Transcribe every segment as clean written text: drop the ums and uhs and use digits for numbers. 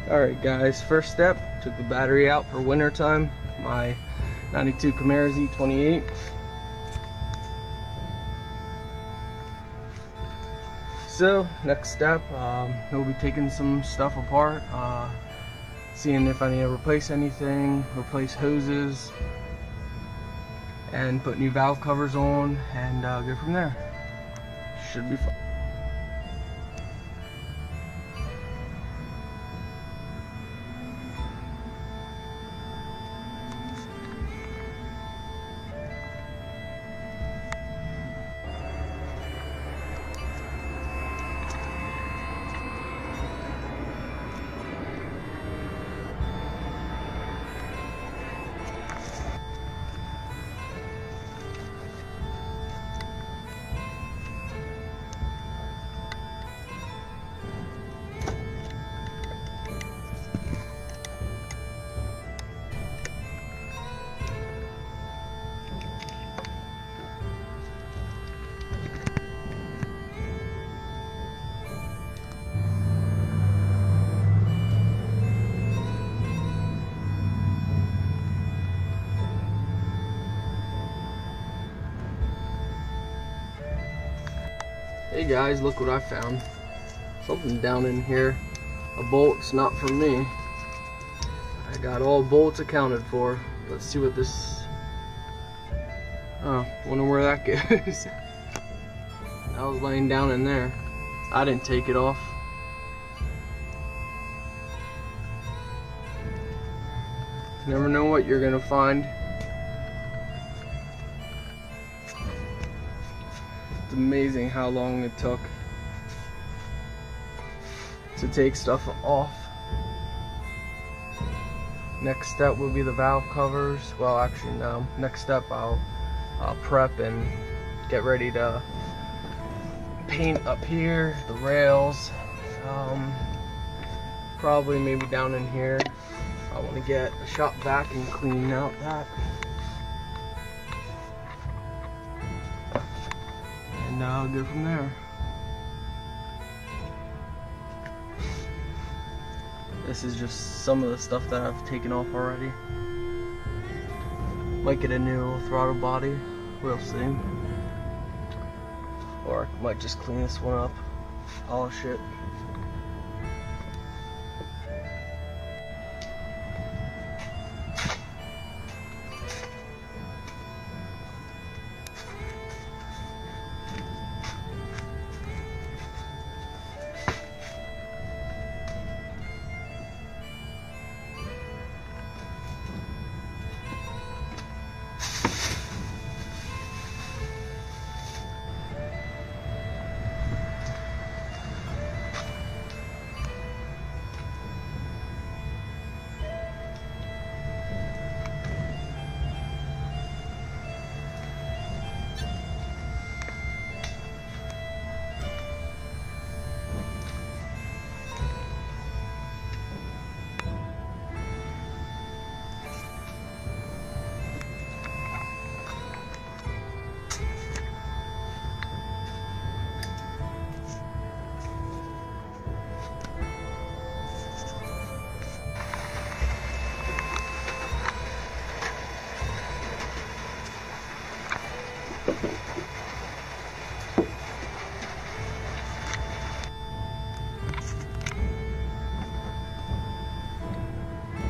Alright guys, first step, took the battery out for winter time, my 92 Camaro Z28. So next step, we'll be taking some stuff apart, seeing if I need to replace anything, replace hoses, and put new valve covers on, and go from there. Should be fun. Hey guys, look what I found. Something down in here. A bolt's not from me. I got all bolts accounted for. Let's see what this... Oh, wonder where that goes. That was laying down in there. I didn't take it off. Never know what you're gonna find. It's amazing how long it took to take stuff off. Next step will be the valve covers. Well, actually no. Next step I'll prep and get ready to paint up here, the rails. Probably maybe down in here. I want to get a shop vac and clean out that. And I'll go from there. This is just some of the stuff that I've taken off already. Might get a new throttle body, we'll see. Or I might just clean this one up, polish it.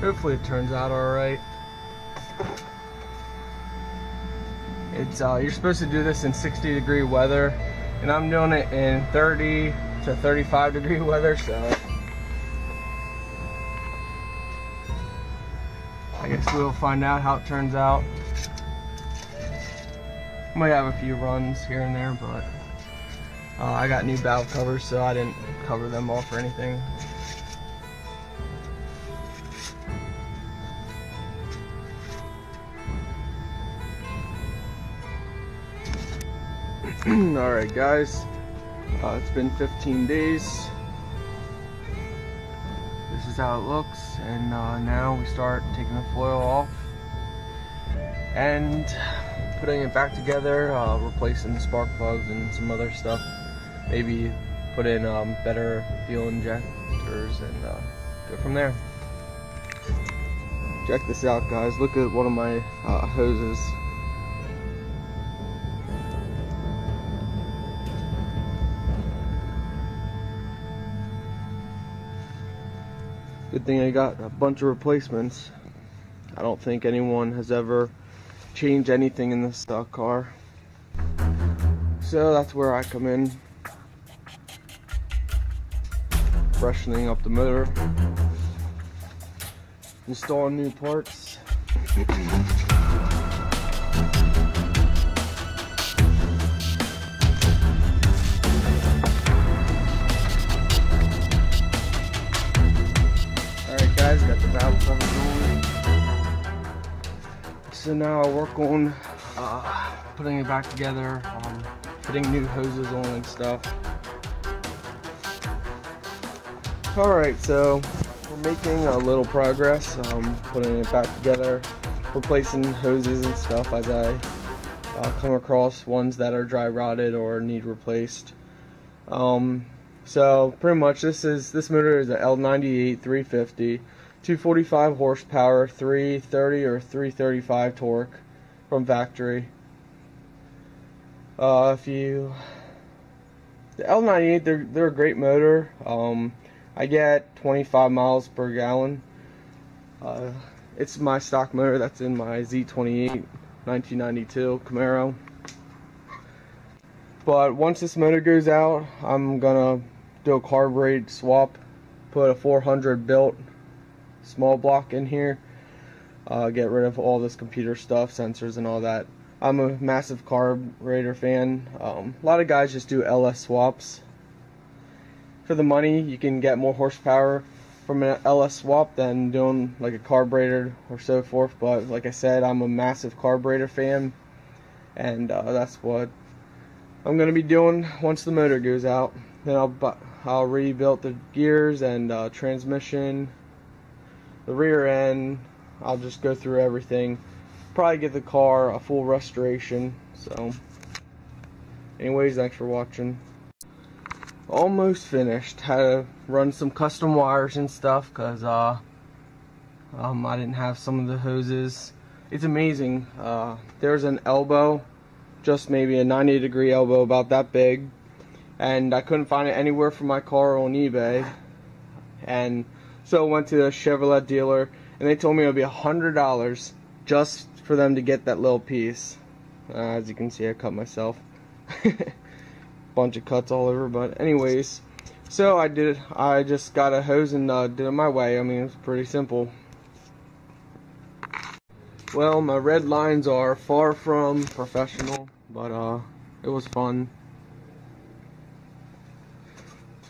Hopefully it turns out alright. It's you're supposed to do this in 60-degree weather, and I'm doing it in 30 to 35-degree weather, so I guess we'll find out how it turns out. Might have a few runs here and there, but I got new valve covers, so I didn't cover them off or anything. Alright guys, it's been 15 days. This is how it looks, and now we start taking the foil off and putting it back together, replacing the spark plugs and some other stuff. Maybe put in better fuel injectors and go from there. Check this out, guys. Look at one of my hoses. Good thing I got a bunch of replacements. I don't think anyone has ever changed anything in this stock car. So that's where I come in. Freshening up the motor. Installing new parts. Alright guys, got the valve cover on. So now I work on putting it back together, putting new hoses on and stuff. Alright, so we're making a little progress, putting it back together, replacing hoses and stuff as I come across ones that are dry rotted or need replaced. So pretty much this motor is a L98 350, 245 horsepower, 330 or 335 torque from factory. The L98, they're a great motor. I get 25 miles per gallon. It's my stock motor that's in my Z28 1992 Camaro. But once this motor goes out, I'm gonna do a carburetor swap, put a 400 built small block in here, get rid of all this computer stuff, sensors and all that. I'm a massive carburetor fan. A lot of guys just do LS swaps. For the money, you can get more horsepower from an LS swap than doing like a carburetor or so forth. But like I said, I'm a massive carburetor fan, and that's what I'm gonna be doing once the motor goes out. Then I'll rebuild the gears and transmission, the rear end. I'll just go through everything. Probably give the car a full restoration. So, anyways, thanks for watching. Almost finished. Had to run some custom wires and stuff because I didn't have some of the hoses. It's amazing. There's an elbow, just maybe a 90-degree elbow about that big, and I couldn't find it anywhere for my car on eBay. And so I went to a Chevrolet dealer, and they told me it would be $100 just for them to get that little piece. As you can see, I cut myself. Bunch of cuts all over, but anyways, so I just got a hose and did it my way. I mean, it's pretty simple. Well, my red lines are far from professional, but it was fun.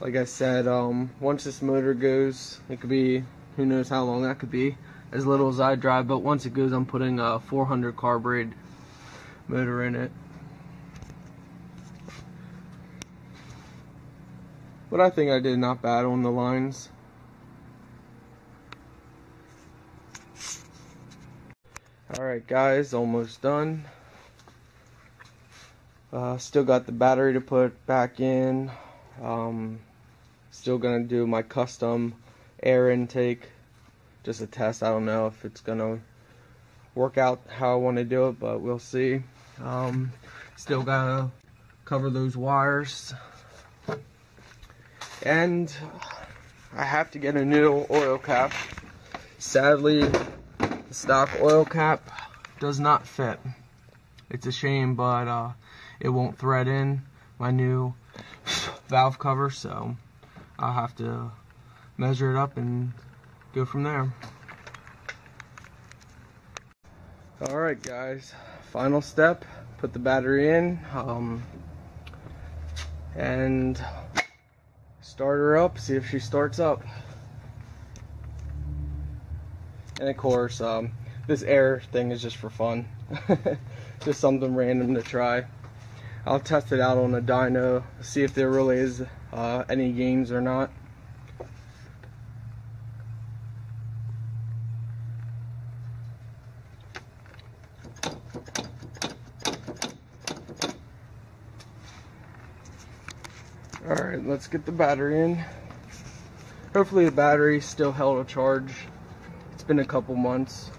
Like I said, once this motor goes, it could be, who knows how long that could be, as little as I drive, but once it goes, I'm putting a 400 carbureted motor in it. But I think I did not bad on the lines. Alright guys, almost done. Still got the battery to put back in. Still gonna do my custom air intake. Just a test. I don't know if it's gonna work out how I want to do it, but we'll see. Still gotta cover those wires. And I have to get a new oil cap. Sadly, the stock oil cap does not fit. It's a shame, but it won't thread in my new valve cover, so I'll have to measure it up and go from there. Alright guys, final step, put the battery in, and start her up, see if she starts up. And of course, this air thing is just for fun. Just something random to try. I'll test it out on a dyno, see if there really is any gains or not. Alright, let's get the battery in. Hopefully the battery still held a charge. It's been a couple months.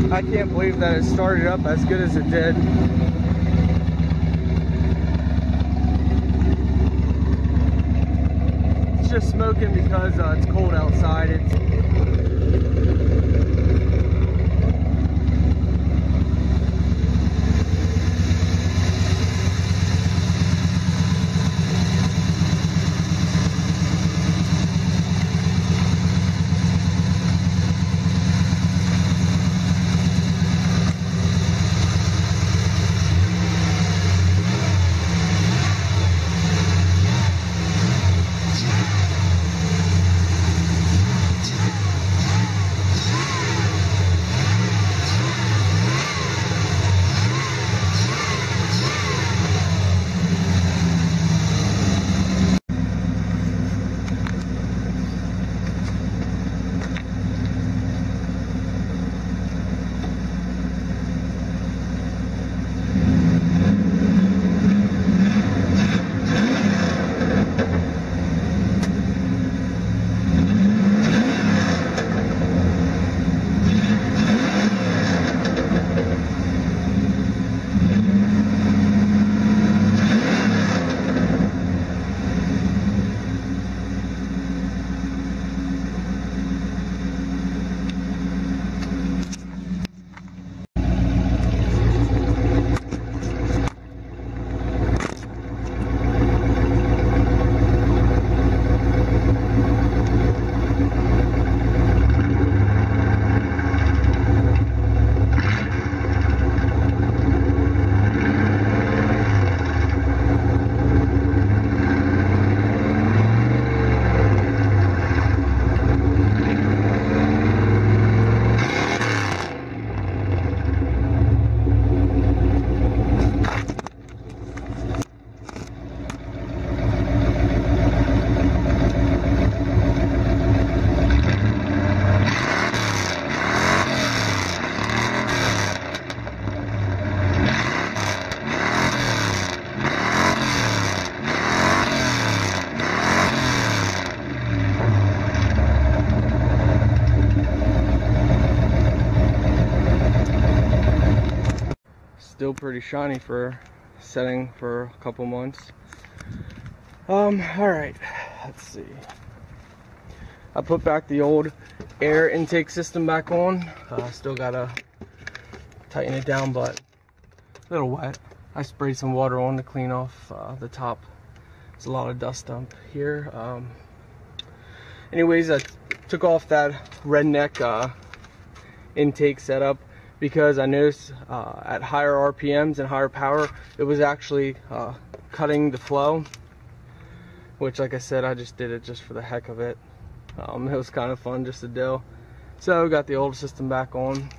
I can't believe that it started up as good as it did. It's just smoking because it's cold outside. Still pretty shiny for setting for a couple months. Alright, let's see. I put back the old air intake system back on. Still gotta tighten it down, but a little wet. I sprayed some water on to clean off the top. There's a lot of dust up here. Anyways, I took off that redneck intake setup because I noticed at higher RPMs and higher power, it was actually cutting the flow, which, like I said, I just did it just for the heck of it. It was kind of fun just to do. So got the old system back on.